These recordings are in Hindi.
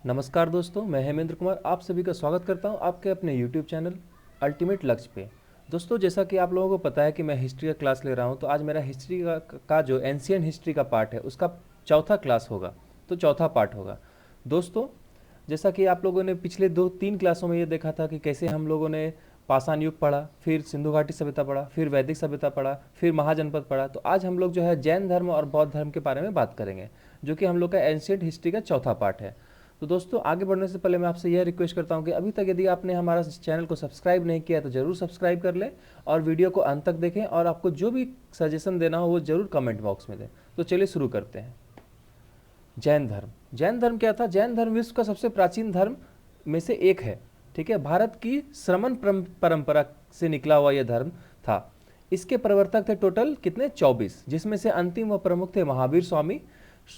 नमस्कार दोस्तों, मैं हेमेंद्र कुमार आप सभी का स्वागत करता हूं आपके अपने YouTube चैनल अल्टीमेट लक्ष्य पे। दोस्तों, जैसा कि आप लोगों को पता है कि मैं हिस्ट्री का क्लास ले रहा हूं, तो आज मेरा हिस्ट्री का जो एंशियंट हिस्ट्री का पार्ट है उसका चौथा क्लास होगा, तो चौथा पार्ट होगा। दोस्तों, जैसा कि आप लोगों ने पिछले 2-3 क्लासों में ये देखा था कि कैसे हम लोगों ने पाषाण युग पढ़ा, फिर सिंधु घाटी सभ्यता पढ़ा, फिर वैदिक सभ्यता पढ़ा, फिर महाजनपद पढ़ा। तो आज हम लोग जो है जैन धर्म और बौद्ध धर्म के बारे में बात करेंगे, जो कि हम लोग का एंशियंट हिस्ट्री का चौथा पार्ट है। तो दोस्तों, आगे बढ़ने से पहले मैं आपसे यह रिक्वेस्ट करता हूं कि अभी तक यदि आपने हमारा चैनल को सब्सक्राइब नहीं किया तो जरूर सब्सक्राइब कर लें और वीडियो को अंत तक देखें, और आपको जो भी सजेशन देना हो वो जरूर कमेंट बॉक्स में दें। तो चलिए शुरू करते हैं। जैन धर्म। जैन धर्म क्या था? जैन धर्म विश्व का सबसे प्राचीन धर्म में से एक है। ठीक है, भारत की श्रमण परंपरा से निकला हुआ यह धर्म था। इसके प्रवर्तक थे टोटल कितने? 24, जिसमें से अंतिम व प्रमुख थे महावीर स्वामी।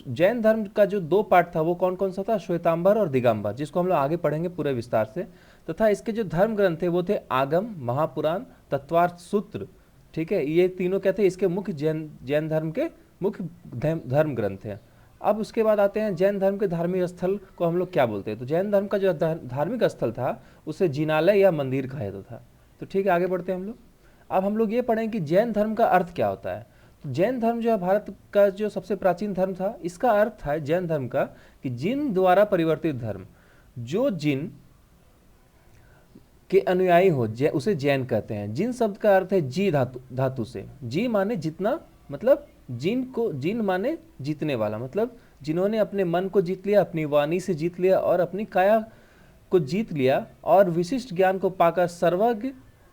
जैन धर्म का जो 2 पार्ट था वो कौन कौन सा था? श्वेतांबर और दिगंबर, जिसको हम लोग आगे पढ़ेंगे पूरे विस्तार से। तथा इसके जो धर्म ग्रंथ थे वो थे आगम, महापुराण, तत्वार्थ सूत्र। ठीक है, ये तीनों क्या थे? इसके मुख्य जैन धर्म के मुख्य धर्म ग्रंथ हैं। अब उसके बाद आते हैं जैन धर्म के धार्मिक स्थल को हम लोग क्या बोलते हैं। तो जैन धर्म का जो धार्मिक स्थल था उसे जिनालय या मंदिर कहा जाता था। तो ठीक है, आगे बढ़ते हैं हम लोग। अब हम लोग ये पढ़ें कि जैन धर्म का अर्थ क्या होता है। तो जैन धर्म जो है भारत का जो सबसे प्राचीन धर्म था, इसका अर्थ है जैन धर्म का कि जिन द्वारा परिवर्तित धर्म, जो जिन के अनुयायी हो उसे जैन कहते हैं। जिन शब्द का अर्थ है जी धातु से। जी माने जितना, मतलब जिन माने जीतने वाला, मतलब जिन्होंने अपने मन को जीत लिया, अपनी वाणी से जीत लिया और अपनी काया को जीत लिया और विशिष्ट ज्ञान को पाकर सर्वज्ञ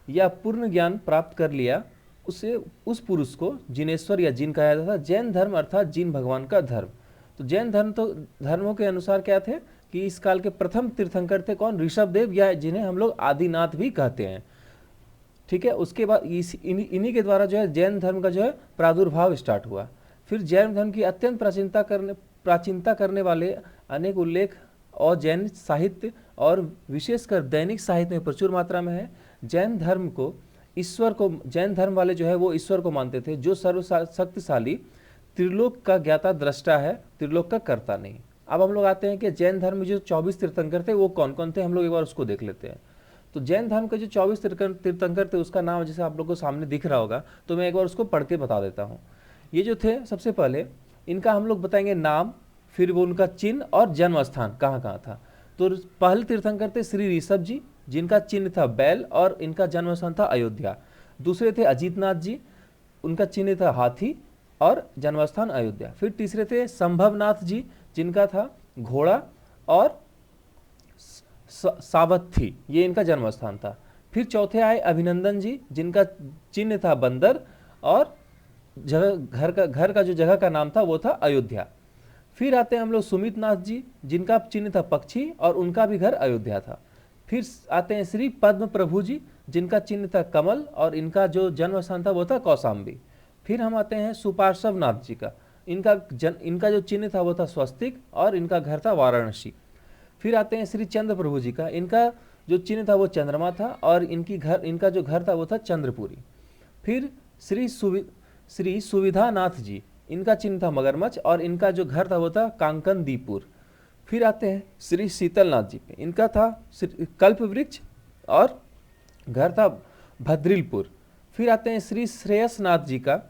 या पूर्ण ज्ञान प्राप्त कर लिया, उस पुरुष को जिनेश्वर या जिन कहा जाता था। जैन धर्म अर्थात जिन भगवान का धर्म। तो जैन धर्म तो धर्मों के अनुसार क्या थे कि इस काल के प्रथम तीर्थंकर थे कौन? ऋषभदेव, या जिन्हें हम लोग आदिनाथ भी कहते हैं। ठीक है, उसके बाद इन्हीं के द्वारा जो है जैन धर्म का जो है प्रादुर्भाव स्टार्ट हुआ। फिर जैन धर्म की अत्यंत प्राचीनता करने वाले अनेक उल्लेख और जैन साहित्य और विशेषकर दैनिक साहित्य में प्रचुर मात्रा में है। जैन धर्म वाले जो है वो ईश्वर को मानते थे, जो सर्वशक्तिशाली त्रिलोक का ज्ञाता दृष्टा है, त्रिलोक का कर्ता नहीं। अब हम लोग आते हैं कि जैन धर्म में जो 24 तीर्थंकर थे वो कौन कौन थे, हम लोग एक बार उसको देख लेते हैं। तो जैन धर्म के जो 24 तीर्थंकर थे उसका नाम जैसे आप लोग को सामने दिख रहा होगा, तो मैं एक बार उसको पढ़ के बता देता हूँ। ये जो थे, सबसे पहले इनका हम लोग बताएंगे नाम, फिर वो उनका चिन्ह और जन्म स्थान कहाँ कहाँ था। तो पहले तीर्थंकर थे श्री ऋषभ जी, जिनका चिन्ह था बैल और इनका जन्म स्थान था अयोध्या। दूसरे थे अजीतनाथ जी, उनका चिन्ह था हाथी और जन्मस्थान अयोध्या। फिर तीसरे थे संभवनाथ जी, जिनका था घोड़ा और सावथी, ये इनका जन्मस्थान था। फिर चौथे आए अभिनंदन जी, जिनका चिन्ह था बंदर और घर का जो जगह का नाम था वो था अयोध्या। फिर आते हैं हम लोग सुमित नाथ जी, जिनका चिन्ह था पक्षी और उनका भी घर अयोध्या था। फिर आते हैं श्री पद्म प्रभु जी, जिनका चिन्ह था कमल और इनका जो जन्म स्थान था वो था कौशाम्बी। फिर हम आते हैं सुपार्श्व नाथ जी का, इनका जो चिन्ह था वो था स्वस्तिक और इनका घर था वाराणसी। फिर आते हैं श्री चंद्र प्रभु जी का, इनका जो चिन्ह था वो चंद्रमा था और इनका जो घर था वो था चंद्रपुरी। फिर श्री सुविधानाथ जी, इनका चिन्ह था मगरमच्छ और इनका जो घर था वो था कांकनदीपुर। फिर आते हैं श्री शीतलनाथ जी पे, इनका था कल्प वृक्ष और घर था भद्रिलपुर। फिर आते हैं श्री श्रेयसनाथ जी का,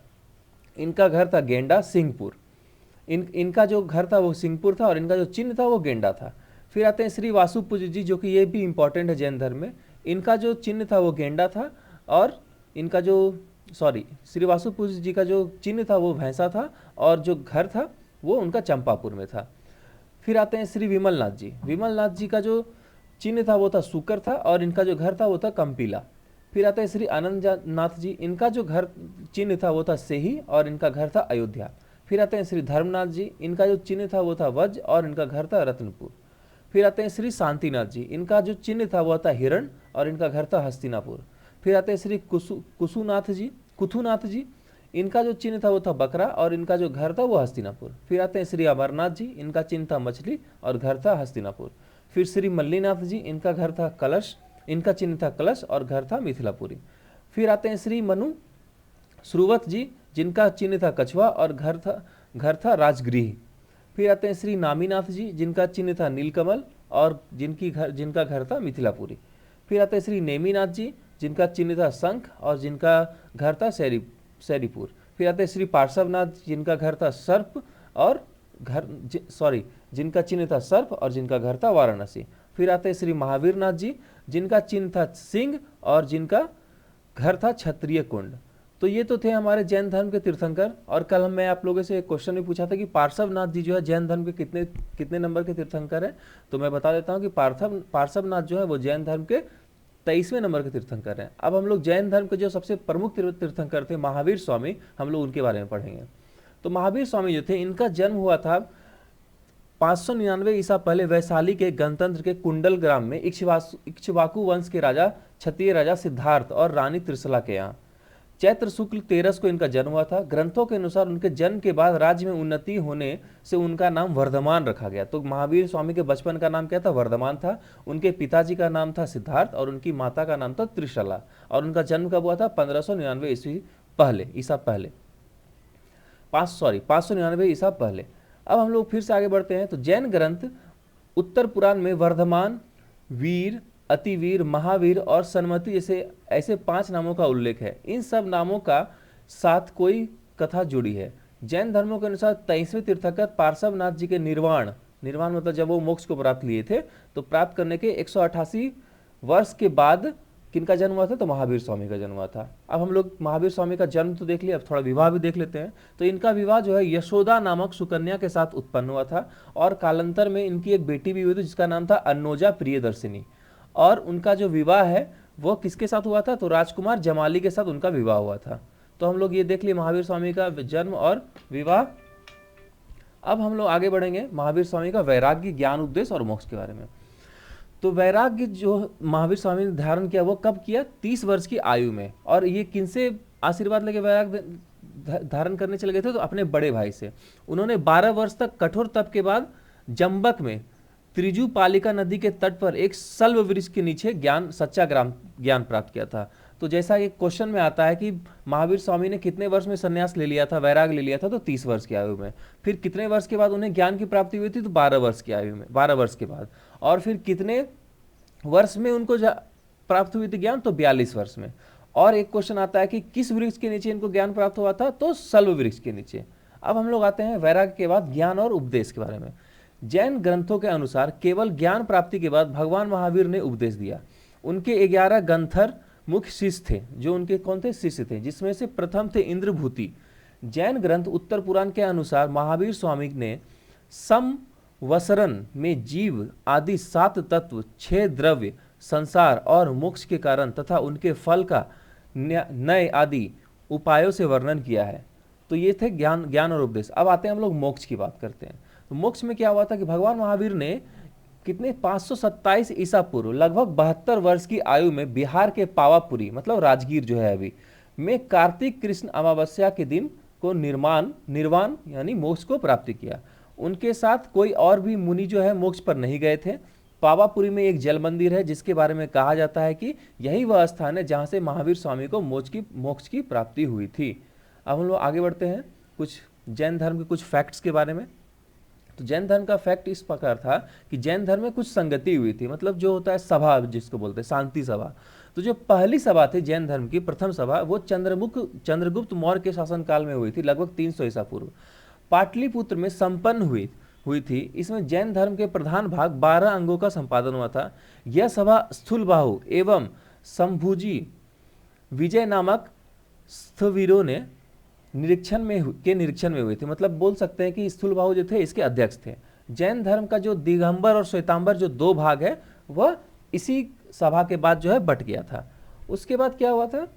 इनका घर था गेंडा सिंहपुर। इनका जो घर था वो सिंहपुर था और इनका जो चिन्ह था वो गेंडा था। फिर आते हैं श्री वासुपूज्य जी, जो कि ये भी इंपॉर्टेंट है जैन धर्म में, इनका जो चिन्ह था वो गेंडा था और इनका जो श्री वासुपूज्य जी का जो चिन्ह था वो भैंसा था और जो घर था वो उनका चंपापुर में था। फिर आते हैं श्री विमलनाथ जी का जो चिन्ह था वो था सूकर था और इनका जो घर था वो था कंपीला। फिर आते हैं श्री आनंदनाथ जी, इनका जो घर चिन्ह था वो था सेही और इनका घर था अयोध्या। फिर आते हैं श्री धर्मनाथ जी, इनका जो चिन्ह था वो था वज और इनका घर था रत्नपुर। फिर आते हैं श्री शांतिनाथ जी, इनका जो चिन्ह था वो था हिरण और इनका घर था हस्तिनापुर। फिर आते हैं श्री कुथुनाथ जी, इनका जो चिन्ह था वो था बकरा और इनका जो घर था वो हस्तिनापुर। फिर आते हैं श्री अमरनाथ जी, इनका चिन्ह था मछली और घर था हस्तिनापुर। फिर श्री मल्लीनाथ जी, इनका घर था कलश, इनका चिन्ह था कलश और घर था मिथिलापुरी। फिर आते हैं श्री मनु श्रुवत जी, जिनका चिन्ह था कछुआ और घर था राजगृह। फिर आते हैं श्री नामीनाथ जी, जिनका चिन्ह था नीलकमल और जिनका घर था मिथिलापुरी। फिर आते हैं श्री नेमीनाथ जी, जिनका चिन्ह था शंख और जिनका घर था सैरीपुर। फिर आते हैं श्री पार्श्वनाथ, जिनका घर था सर्प और जिनका चिन्ह था सर्प और जिनका घर था वाराणसी। फिर आते हैं श्री महावीर नाथ जी, जिनका चिन्ह था सिंह और जिनका घर था क्षत्रिय कुंड। तो ये तो थे हमारे जैन धर्म के तीर्थंकर। और कल मैं आप लोगों से एक क्वेश्चन भी पूछा था कि पार्श्वनाथ जी जो है जैन धर्म के कितने नंबर के तीर्थंकर हैं। तो मैं बता देता हूँ कि पार्श्वनाथ जो है वो जैन धर्म के 23वें नंबर के तीर्थंकर हैं। अब हम लोग जैन धर्म के जो सबसे प्रमुख तीर्थंकर थे महावीर स्वामी, हम लोग उनके बारे में पढ़ेंगे। तो महावीर स्वामी जो थे, इनका जन्म हुआ था 599 ईसा पहले वैशाली के गणतंत्र के कुंडल ग्राम में इक्ष्वाकु वंश के राजा क्षत्रिय राजा सिद्धार्थ और रानी त्रिशला के यहाँ। चैत्र शुक्ल 13 को इनका जन्म हुआ था। ग्रंथों के अनुसार उनके जन्म के बाद राज्य में उन्नति होने से उनका नाम वर्धमान रखा गया। तो महावीर स्वामी के बचपन का नाम क्या था? वर्धमान था। उनके पिताजी का नाम था सिद्धार्थ और उनकी माता का नाम था त्रिशला। और उनका जन्म कब हुआ था? 1599 ईसा पहले 599 ईसा पहले। अब हम लोग फिर से आगे बढ़ते हैं। तो जैन ग्रंथ उत्तर पुराण में वर्धमान, वीर, अतिवीर, महावीर और सन्मति जैसे ऐसे 5 नामों का उल्लेख है। इन सब नामों का साथ कोई कथा जुड़ी है। जैन धर्मों के अनुसार 23वें तीर्थंकर पार्श्वनाथ जी के निर्वाण मतलब जब वो मोक्ष को प्राप्त लिए थे, तो प्राप्त करने के 188 वर्ष के बाद किनका जन्म हुआ था? तो महावीर स्वामी का जन्म हुआ था। अब हम लोग महावीर स्वामी का जन्म तो देख लिया, अब थोड़ा विवाह भी देख लेते हैं। तो इनका विवाह जो है यशोदा नामक सुकन्या के साथ उत्पन्न हुआ था और कालांतर में इनकी एक बेटी भी हुई थी जिसका नाम था अन्नोजा प्रियदर्शिनी। और उनका जो विवाह है वो किसके साथ हुआ था? तो राजकुमार जमाली के साथ उनका विवाह हुआ था। तो हम लोग ये देख लिए महावीर स्वामी का जन्म और विवाह। अब हम लोग आगे बढ़ेंगे महावीर स्वामी का वैराग्य, ज्ञान, उपदेश और मोक्ष के बारे में। तो वैराग्य जो महावीर स्वामी ने धारण किया वो कब किया? 30 वर्ष की आयु में। और ये किनसे आशीर्वाद लेके वैराग्य धारण करने चले गए थे? तो अपने बड़े भाई से। उन्होंने 12 वर्ष तक कठोर तप के बाद जंबक में त्रिजु पालिका नदी के तट पर एक सल्व वृक्ष के नीचे सच्चा ज्ञान प्राप्त किया था। तो जैसा एक क्वेश्चन में आता है कि महावीर स्वामी ने कितने वर्ष में संन्यास ले लिया था, वैराग ले लिया था? तो 30 वर्ष की आयु में। फिर कितने वर्ष के बाद उन्हें ज्ञान की प्राप्ति हुई थी? तो 12 वर्ष की आयु में, 12 वर्ष के बाद। और फिर कितने वर्ष में उनको प्राप्त हुई थी ज्ञान? तो 42 वर्ष में। और एक क्वेश्चन आता है कि किस वृक्ष के नीचे इनको ज्ञान प्राप्त हुआ था? तो सल्व वृक्ष के नीचे। अब हम लोग आते हैं वैराग्य के बाद ज्ञान और उपदेश के बारे में। जैन ग्रंथों के अनुसार केवल ज्ञान प्राप्ति के बाद भगवान महावीर ने उपदेश दिया। उनके 11 गंथर मुख्य शिष्य थे, जो उनके कौन थे? शिष्य थे, जिसमें से प्रथम थे इंद्रभूति। जैन ग्रंथ उत्तर पुराण के अनुसार महावीर स्वामी ने संवसरण में जीव आदि 7 तत्व, 6 द्रव्य, संसार और मोक्ष के कारण तथा उनके फल का नए आदि उपायों से वर्णन किया है। तो ये थे ज्ञान और उपदेश। अब आते हैं हम लोग मोक्ष की बात करते हैं। तो मोक्ष में क्या हुआ था कि भगवान महावीर ने कितने 527 ईसा पूर्व लगभग 72 वर्ष की आयु में बिहार के पावापुरी मतलब राजगीर जो है अभी में कार्तिक कृष्ण अमावस्या के दिन को निर्वाण यानी मोक्ष को प्राप्ति किया। उनके साथ कोई और भी मुनि जो है मोक्ष पर नहीं गए थे। पावापुरी में एक जल मंदिर है जिसके बारे में कहा जाता है कि यही वह स्थान है जहाँ से महावीर स्वामी को मोक्ष की प्राप्ति हुई थी। अब हम लोग आगे बढ़ते हैं कुछ जैन धर्म के कुछ फैक्ट्स के बारे में। तो जैन धर्म का फैक्ट इस प्रकार था कि जैन धर्म में कुछ संगति हुई थी, मतलब जो होता है सभा जिसको बोलते हैं शांति सभा। तो जो पहली सभा थी जैन धर्म की, प्रथम सभा, वो चंद्रगुप्त मौर्य के शासनकाल में हुई थी, लगभग 300 ईसा पूर्व। पाटलिपुत्र में संपन्न हुई थी। इसमें जैन धर्म के प्रधान भाग 12 अंगों का संपादन हुआ था। यह सभा स्थूलबाहु एवं संभुजी विजय नामक स्थवीरों ने निरीक्षण में हुई थी। मतलब बोल सकते हैं कि स्थूलबाहु जो थे इसके अध्यक्ष थे। जैन धर्म का जो दिगंबर और श्वेतांबर जो 2 भाग है वह इसी सभा के बाद जो है बट गया था। उसके बाद क्या हुआ था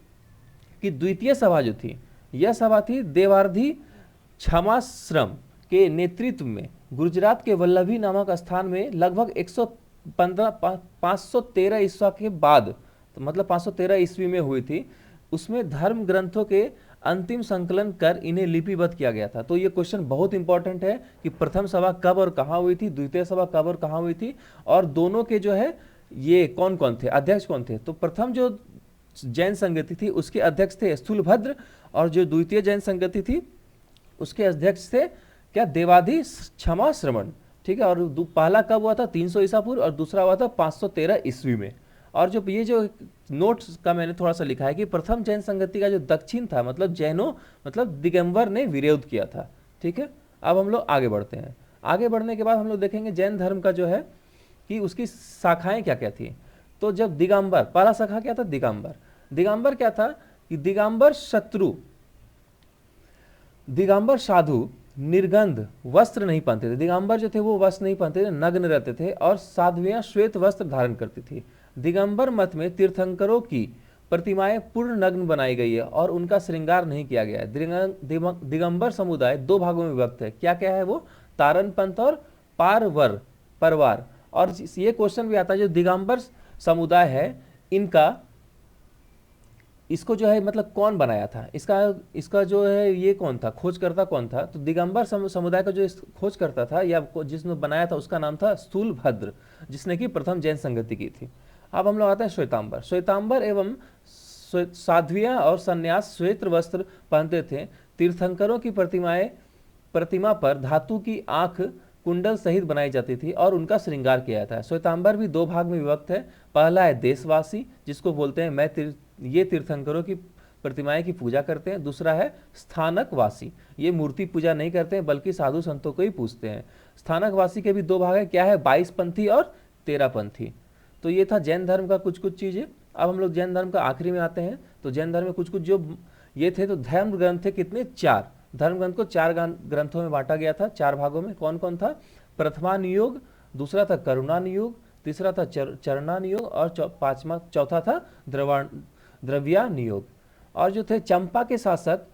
कि द्वितीय सभा जो थी, यह सभा थी देवार्धी क्षमाश्रम के नेतृत्व में गुजरात के वल्लभी नामक स्थान में लगभग 513 ईस्वी के बाद, तो मतलब 513 ईस्वी में हुई थी। उसमें धर्म ग्रंथों के अंतिम संकलन कर इन्हें लिपिबद्ध किया गया था। तो ये क्वेश्चन बहुत इंपॉर्टेंट है कि प्रथम सभा कब और कहाँ हुई थी, द्वितीय सभा कब और कहाँ हुई थी, और दोनों के जो है ये कौन कौन थे, अध्यक्ष कौन थे। तो प्रथम जो जैन संगति थी उसके अध्यक्ष थे स्थूलभद्र, और जो द्वितीय जैन संगति थी उसके अध्यक्ष थे क्या, देवाधि क्षमा श्रवण, ठीक है। और पहला कब हुआ था, 300 ईसा पूर्व, और दूसरा हुआ था 513 ईस्वी में। और जो ये जो नोट्स का मैंने थोड़ा सा लिखा है कि प्रथम जैन संगति का जो दक्षिण था, मतलब जैनों मतलब दिगंबर ने विरोध किया था, ठीक है। अब हम लोग आगे बढ़ते हैं। आगे बढ़ने के बाद हम लोग देखेंगे जैन धर्म का जो है कि उसकी शाखाएं क्या क्या थी। तो जब दिगंबर, पहला शाखा क्या था, दिगंबर। दिगंबर क्या था कि दिगंबर शत्रु, दिगंबर साधु निर्गंध वस्त्र नहीं पहनते थे। दिगंबर जो थे वो वस्त्र नहीं पहनते थे, नग्न रहते थे, और साध्वियां श्वेत वस्त्र धारण करती थी। दिगंबर मत में तीर्थंकरों की प्रतिमाएं पूर्ण नग्न बनाई गई है और उनका श्रृंगार नहीं किया गया है। दिगंबर समुदाय दो भागों में विभक्त है। क्या क्या है वो, तारण पंथ और पारवर परवार। और ये क्वेश्चन भी आता है जो दिगंबर समुदाय है इनका, इसको जो है मतलब कौन बनाया था, इसका जो है ये कौन था, खोजकर्ता कौन था। तो दिगंबर समुदाय का जो खोजकर्ता था या जिसने बनाया था उसका नाम था स्थूलभद्र, जिसने की प्रथम जैन संगति की थी। अब हम लोग आते हैं श्वेतांबर। श्वेतांबर एवं साध्वियां और सन्यास श्वेत वस्त्र पहनते थे। तीर्थंकरों की प्रतिमा पर धातु की आंख कुंडल सहित बनाई जाती थी और उनका श्रृंगार किया जाता है। श्वेतांबर भी दो भाग में विभक्त है। पहला है देशवासी, जिसको बोलते हैं ये तीर्थंकरों की प्रतिमाएं की पूजा करते हैं। दूसरा है स्थानकवासी, ये मूर्ति पूजा नहीं करते हैं बल्कि साधु संतों को ही पूजते हैं। स्थानकवासी के भी दो भाग है, क्या है, 22 पंथी और 13 पंथी। तो ये था जैन धर्म का कुछ कुछ चीजें। अब हम लोग जैन धर्म का आखिरी में आते हैं। तो जैन धर्म में कुछ कुछ जो ये थे, तो धर्म ग्रंथ थे कितने, 4। धर्म ग्रंथ को 4 ग्रंथों में बांटा गया था, 4 भागों में। कौन कौन था, प्रथमा नियोग, दूसरा था करुणा नियोग, तीसरा था चरणा नियोग, और चौथा था द्रव्या नियोग। और जो थे चंपा के शासक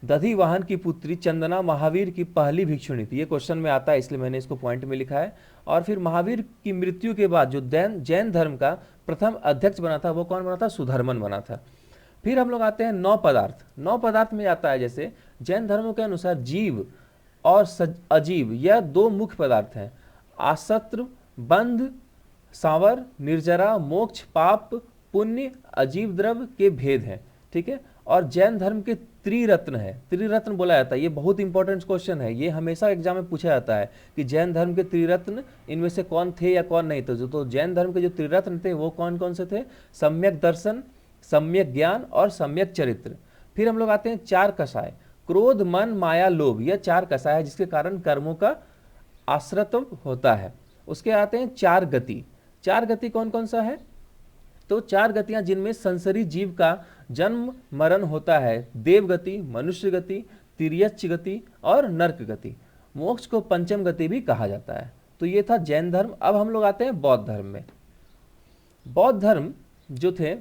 दधिवाहन की पुत्री चंदना महावीर की पहली भिक्षुणी थी। ये क्वेश्चन में आता है इसलिए मैंने इसको पॉइंट में लिखा है। और फिर महावीर की मृत्यु के बाद जो जैन धर्म का प्रथम अध्यक्ष बना था वो कौन बना था, सुधर्मन बना था। फिर हम लोग आते हैं 9 पदार्थ। 9 पदार्थ में आता है जैसे जैन धर्मों के अनुसार जीव और अजीव यह 2 मुख्य पदार्थ हैं। आसत्र, बंध, सांवर, निर्जरा, मोक्ष, पाप, पुण्य, अजीव द्रव्य के भेद हैं, ठीक है। और जैन धर्म के त्रिरत्न है, त्रिरत्न बोला जाता है। ये बहुत इंपॉर्टेंट क्वेश्चन है, ये हमेशा एग्जाम में पूछा जाता है कि जैन धर्म के त्रिरत्न इनमें से कौन थे या कौन नहीं थे। तो जैन धर्म के जो त्रिरत्न थे वो कौन कौन से थे, सम्यक दर्शन, सम्यक ज्ञान और सम्यक चरित्र। फिर हम लोग आते हैं 4 कषाय, क्रोध, मन, माया, लोभ। यह 4 कषाय है जिसके कारण कर्मों का आश्रत्व होता है। उसके आते हैं 4 गति। 4 गति कौन कौन सा है, तो 4 गतियां जिनमें संसारी जीव का जन्म मरण होता है, देव गति, मनुष्य गति, तिर्यच गति और नरक गति। मोक्ष को पंचम गति भी कहा जाता है। तो ये था जैन धर्म। अब हम लोग आते हैं बौद्ध धर्म में। बौद्ध धर्म जो थे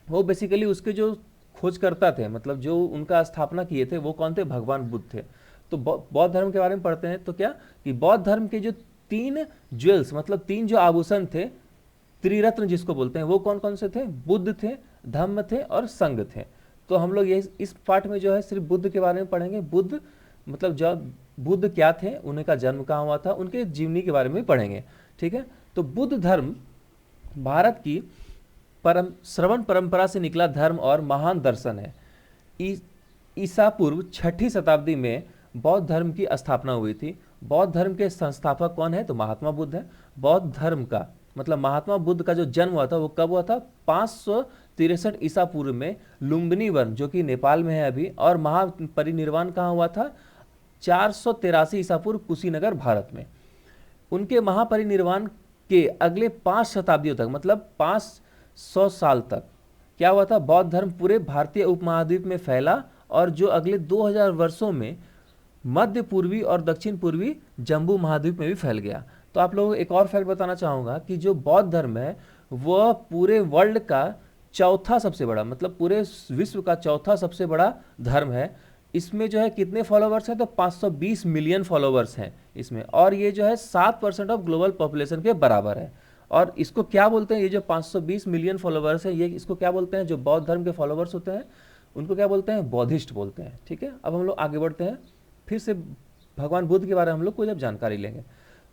वो बेसिकली उसके जो खोजकर्ता थे, मतलब जो उनका स्थापना किए थे वो कौन थे, भगवान बुद्ध थे। तो बौद्ध धर्म के बारे में पढ़ते हैं तो क्या कि बौद्ध धर्म के जो 3 ज्वेल्स मतलब 3 जो आभूषण थे, त्रिरत्न जिसको बोलते हैं, वो कौन कौन से थे, बुद्ध थे, धम्म थे और संघ थे। तो हम लोग ये इस पार्ट में जो है सिर्फ बुद्ध के बारे में पढ़ेंगे। बुद्ध मतलब जब बुद्ध क्या थे, उनका जन्म कहाँ हुआ था, उनके जीवनी के बारे में पढ़ेंगे, ठीक है। तो बुद्ध धर्म भारत की श्रवण परंपरा से निकला धर्म और महान दर्शन है। ईसा पूर्व 6ठी शताब्दी में बौद्ध धर्म की स्थापना हुई थी। बौद्ध धर्म के संस्थापक कौन है, तो महात्मा बुद्ध है। बौद्ध धर्म का मतलब महात्मा बुद्ध का जो जन्म हुआ था वो कब हुआ था, 563 ईसा पूर्व में लुम्बिनी वन जो कि नेपाल में है अभी। और महापरिनिर्वाण कहाँ हुआ था, 483 ईसा पूर्व कुशीनगर भारत में। उनके महापरिनिर्वाण के अगले 5 शताब्दियों तक मतलब 500 साल तक क्या हुआ था, बौद्ध धर्म पूरे भारतीय उपमहाद्वीप में फैला और जो अगले 2000 वर्षों में मध्य पूर्वी और दक्षिण पूर्वी जम्बू महाद्वीप में भी फैल गया। तो आप लोगों को एक और फैक्ट बताना चाहूँगा कि जो बौद्ध धर्म है वह पूरे वर्ल्ड का चौथा सबसे बड़ा मतलब पूरे विश्व का चौथा सबसे बड़ा धर्म है। इसमें जो है कितने फॉलोवर्स हैं, तो 520 मिलियन फॉलोवर्स हैं इसमें। और ये जो है 7% ऑफ ग्लोबल पॉपुलेशन के बराबर है। और इसको क्या बोलते हैं, ये जो 520 मिलियन फॉलोवर्स हैं, ये इसको क्या बोलते हैं, जो बौद्ध धर्म के फॉलोवर्स होते हैं उनको क्या बोलते हैं, बौद्धिस्ट बोलते हैं, ठीक है। अब हम लोग आगे बढ़ते हैं, फिर से भगवान बुद्ध के बारे में हम लोग कुछ अब जानकारी लेंगे।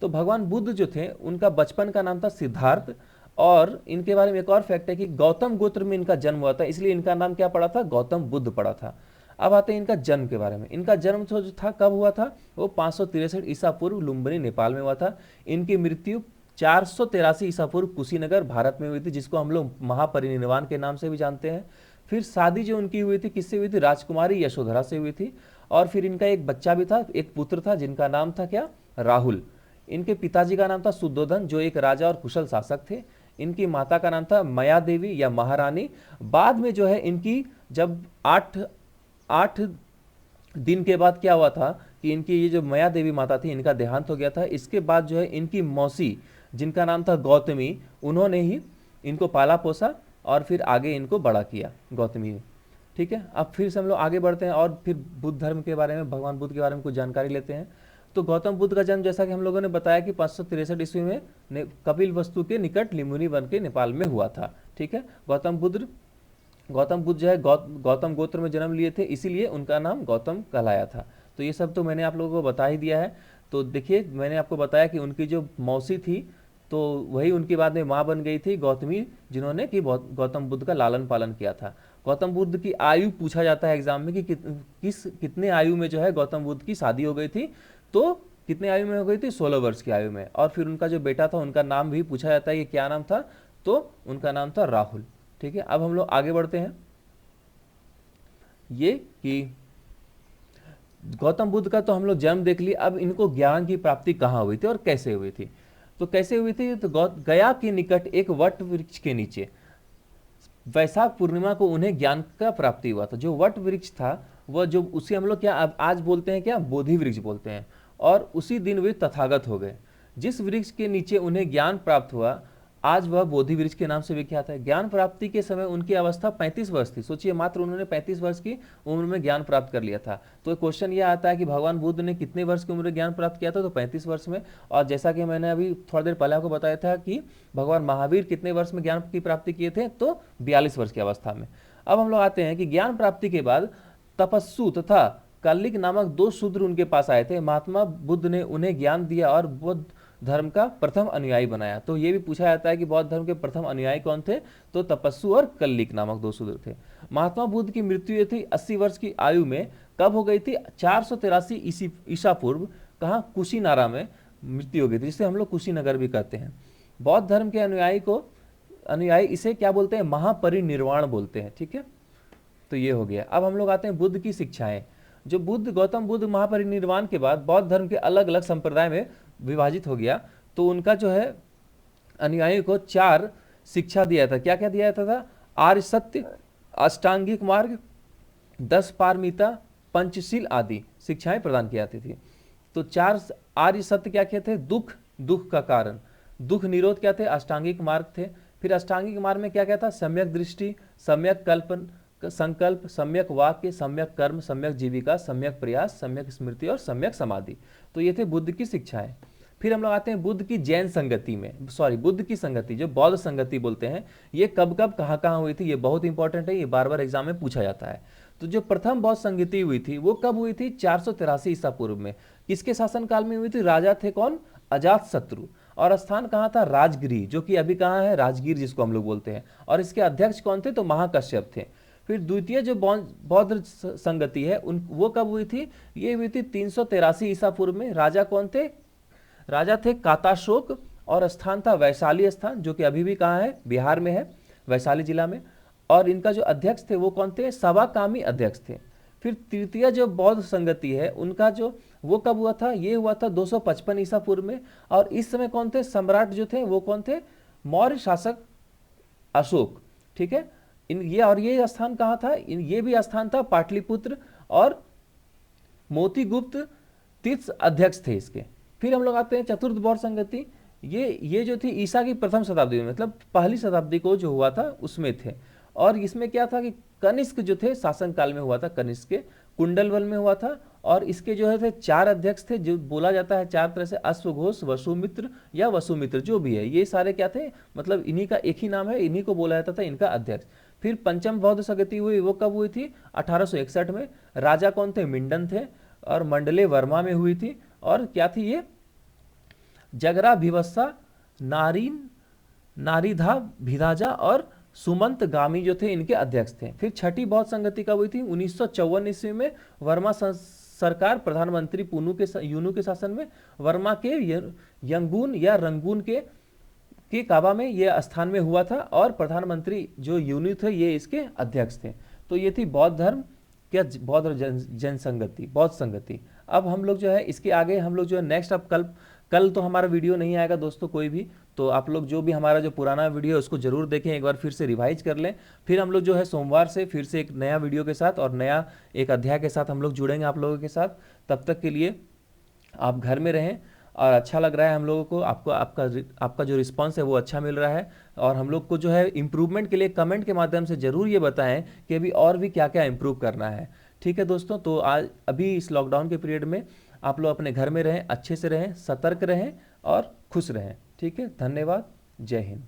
तो भगवान बुद्ध जो थे उनका बचपन का नाम था सिद्धार्थ। और इनके बारे में एक और फैक्ट है कि गौतम गोत्र में इनका जन्म हुआ था, इसलिए इनका नाम क्या पड़ा था, गौतम बुद्ध पड़ा था। अब आते हैं इनका जन्म के बारे में। इनका जन्म जो था कब हुआ था, वो 563 ईसा पूर्व लुम्बिनी नेपाल में हुआ था। इनकी मृत्यु 483 ईसा पूर्व कुशीनगर भारत में हुई थी, जिसको हम लोग महापरिनिर्वाण के नाम से भी जानते हैं। फिर शादी जो उनकी हुई थी किससे हुई थी, राजकुमारी यशोधरा से हुई थी। और फिर इनका एक बच्चा भी था, एक पुत्र था, जिनका नाम था क्या, राहुल। इनके पिताजी का नाम था शुद्धोधन, जो एक राजा और कुशल शासक थे। इनकी माता का नाम था माया देवी या महारानी। बाद में जो है इनकी जब 8 दिन के बाद क्या हुआ था कि इनकी ये जो माया देवी माता थी, इनका देहांत हो गया था। इसके बाद जो है इनकी मौसी, जिनका नाम था गौतमी, उन्होंने ही इनको पाला पोसा और फिर आगे इनको बड़ा किया, गौतमी ने। ठीक है, अब फिर से हम लोग आगे बढ़ते हैं और फिर बुद्ध धर्म के बारे में, भगवान बुद्ध के बारे में कुछ जानकारी लेते हैं। तो गौतम बुद्ध का जन्म, जैसा कि हम लोगों ने बताया कि 563 ईस्वी में कपिल वस्तु के निकट लिम्बुनी वन के नेपाल में हुआ था। ठीक है, गौतम बुद्ध जो है गौतम गोत्र में जन्म लिए थे, इसीलिए उनका नाम गौतम कहलाया था। तो ये सब तो मैंने आप लोगों को बता ही दिया है। तो देखिए, मैंने आपको बताया कि उनकी जो मौसी थी, तो वही उनकी बाद में माँ बन गई थी गौतमी, जिन्होंने कि गौतम बुद्ध का लालन पालन किया था। गौतम बुद्ध की आयु पूछा जाता है एग्जाम में कि कितने आयु में जो है गौतम बुद्ध की शादी हो गई थी। तो कितने आयु में हो गई थी, 16 वर्ष की आयु में। और फिर उनका जो बेटा था, उनका नाम भी पूछा जाता है कि क्या नाम था, तो उनका नाम था राहुल। ठीक है, अब हम लोग आगे बढ़ते हैं। ये कि गौतम बुद्ध का तो हम लोग जन्म देख लिए, अब इनको ज्ञान की प्राप्ति कहाँ हुई थी और कैसे हुई थी। तो कैसे हुई थी, तो गया के निकट एक वट वृक्ष के नीचे वैशाख पूर्णिमा को उन्हें ज्ञान का प्राप्ति हुआ था। जो वट वृक्ष था वह, जो उसे हम लोग क्या आज बोलते हैं, क्या बोधि वृक्ष बोलते हैं। और उसी दिन वे तथागत हो गए। जिस वृक्ष के नीचे उन्हें ज्ञान प्राप्त हुआ, आज वह बोधि वृक्ष के नाम से विख्यात है। ज्ञान प्राप्ति के समय उनकी अवस्था 35 वर्ष थी। सोचिए, मात्र उन्होंने 35 वर्ष की उम्र में ज्ञान प्राप्त कर लिया था। तो क्वेश्चन यह आता है कि भगवान बुद्ध ने कितने वर्ष की उम्र में ज्ञान प्राप्त किया था, तो 35 वर्ष में। और जैसा कि मैंने अभी थोड़ा देर पहले आपको बताया था कि भगवान महावीर कितने वर्ष में ज्ञान की प्राप्ति किए थे, तो 42 वर्ष की अवस्था में। अब हम लोग आते हैं कि ज्ञान प्राप्ति के बाद तपस्सु तथा कल्लिक नामक 2 शूद्र उनके पास आए थे। महात्मा बुद्ध ने उन्हें ज्ञान दिया और बौद्ध धर्म का प्रथम अनुयायी बनाया। तो ये भी पूछा जाता है कि बौद्ध धर्म के प्रथम अनुयायी कौन थे, तो तपस्सु और कल्लिक नामक 2 शूद्र थे। महात्मा बुद्ध की मृत्यु ये थी 80 वर्ष की आयु में। कब हो गई थी, 483 ईसा पूर्व। कहाँ, कुशीनारा में मृत्यु हो गई थी, जिसे हम लोग कुशीनगर भी कहते हैं। बौद्ध धर्म के अनुयायी इसे क्या बोलते हैं, महापरिनिर्वाण बोलते हैं। ठीक है, तो ये हो गया। अब हम लोग आते हैं बुद्ध की शिक्षाएं। जो गौतम बुद्ध महापरिनिर्वाण के बाद बौद्ध धर्म के अलग अलग संप्रदाय में विभाजित हो गया, तो उनका जो है अनुयायियों को 4 शिक्षा दिया था। क्या क्या दिया था, आर्य सत्य, अष्टांगिक मार्ग, 10 पारमिता, पंचशील आदि शिक्षाएं प्रदान की जाती थी। तो 4 आर्य सत्य क्या क्या थे, दुख का कारण, दुख निरोध क्या थे, अष्टांगिक मार्ग थे। फिर अष्टांगिक मार्ग में क्या क्या था, सम्यक दृष्टि, सम्यक संकल्प, सम्यक वाक्य, सम्यक कर्म, सम्यक जीविका, सम्यक प्रयास, सम्यक स्मृति और सम्यक समाधि। तो ये थे बुद्ध की शिक्षाएं। फिर हम लोग आते हैं बुद्ध की जैन संगति में, बुद्ध की संगति जो बौद्ध संगति बोलते हैं, ये कब कब कहाँ कहाँ हुई थी, ये बहुत इंपॉर्टेंट है, ये बार बार एग्जाम में पूछा जाता है। तो जो प्रथम बौद्ध संगति हुई थी वो कब हुई थी, 483 ईसा पूर्व में। किसके शासनकाल में हुई थी, राजा थे कौन, अजात शत्रु। और स्थान कहाँ था, राजगिरी, जो कि अभी कहाँ है, राजगीर जिसको हम लोग बोलते हैं। और इसके अध्यक्ष कौन थे, तो महाकश्यप थे। फिर द्वितीय जो बौद्ध संगति है वो कब हुई थी, ये हुई थी 383 ईसा पूर्व में। राजा कौन थे, राजा थे काताशोक। और स्थान था वैशाली स्थान, जो कि अभी भी कहाँ है, बिहार में है, वैशाली जिला में। और इनका जो अध्यक्ष थे वो कौन थे, सवाकामी अध्यक्ष थे। फिर तृतीय जो बौद्ध संगति है उनका जो वो कब हुआ था, ये हुआ था 255 ईसा पूर्व में। और इस समय कौन थे, सम्राट जो थे वो कौन थे, मौर्य शासक अशोक। ठीक है, ये स्थान कहाँ था, ये भी स्थान था पाटलिपुत्र। और मोतीगुप्त तीर्थ अध्यक्ष थे इसके। फिर हम लोग आते हैं चतुर्थ बौद्ध संगति। ये जो थी ईसा की प्रथम शताब्दी में, मतलब पहली शताब्दी को जो हुआ था उसमें थे। और इसमें क्या था कि कनिष्क जो थे शासन काल में हुआ था, कनिष्क के कुंडलवल में हुआ था। और इसके जो है 4 अध्यक्ष थे, जो बोला जाता है 4 तरह से, अश्वघोष, वसुमित्र या वसुमित्र जो भी है, ये सारे क्या थे, मतलब इन्हीं का एक ही नाम है, इन्हीं को बोला जाता था इनका अध्यक्ष। फिर पंचम बौद्ध संगति हुई, वो कब हुई थी, 1861 में। राजा कौन थे, मिंडन थे। और मंडले वर्मा में हुई थी। और क्या थी ये, जगरा भिवस्सा, नारीधा भिदाजा और सुमंत गामी जो थे इनके अध्यक्ष थे। फिर छठी बौद्ध संगति कब हुई थी? 1954 ईस्वी में वर्मा सरकार प्रधानमंत्री यूनू के शासन में वर्मा के यंगून या रंगून के काबा में ये स्थान में हुआ था और प्रधानमंत्री जो यूनू थे ये इसके अध्यक्ष थे। तो ये थी बौद्ध धर्म क्या बौद्ध जनसंगति बौद्ध संगति। अब हम लोग जो है इसके आगे हम लोग जो है नेक्स्ट, अब कल तो हमारा वीडियो नहीं आएगा दोस्तों कोई भी, तो आप लोग जो भी हमारा जो पुराना वीडियो है उसको जरूर देखें, एक बार फिर से रिवाइज कर लें। फिर हम लोग जो है सोमवार से फिर से एक नया वीडियो के साथ और नया एक अध्याय के साथ हम लोग जुड़ेंगे आप लोगों के साथ। तब तक के लिए आप घर में रहें और अच्छा लग रहा है हम लोगों को, आपका जो रिस्पांस है वो अच्छा मिल रहा है। और हम लोग को जो है इम्प्रूवमेंट के लिए कमेंट के माध्यम से ज़रूर ये बताएं कि अभी और भी क्या क्या इम्प्रूव करना है। ठीक है दोस्तों, तो आज अभी इस लॉकडाउन के पीरियड में आप लोग अपने घर में रहें, अच्छे से रहें, सतर्क रहें और खुश रहें। ठीक है, धन्यवाद, जय हिंद।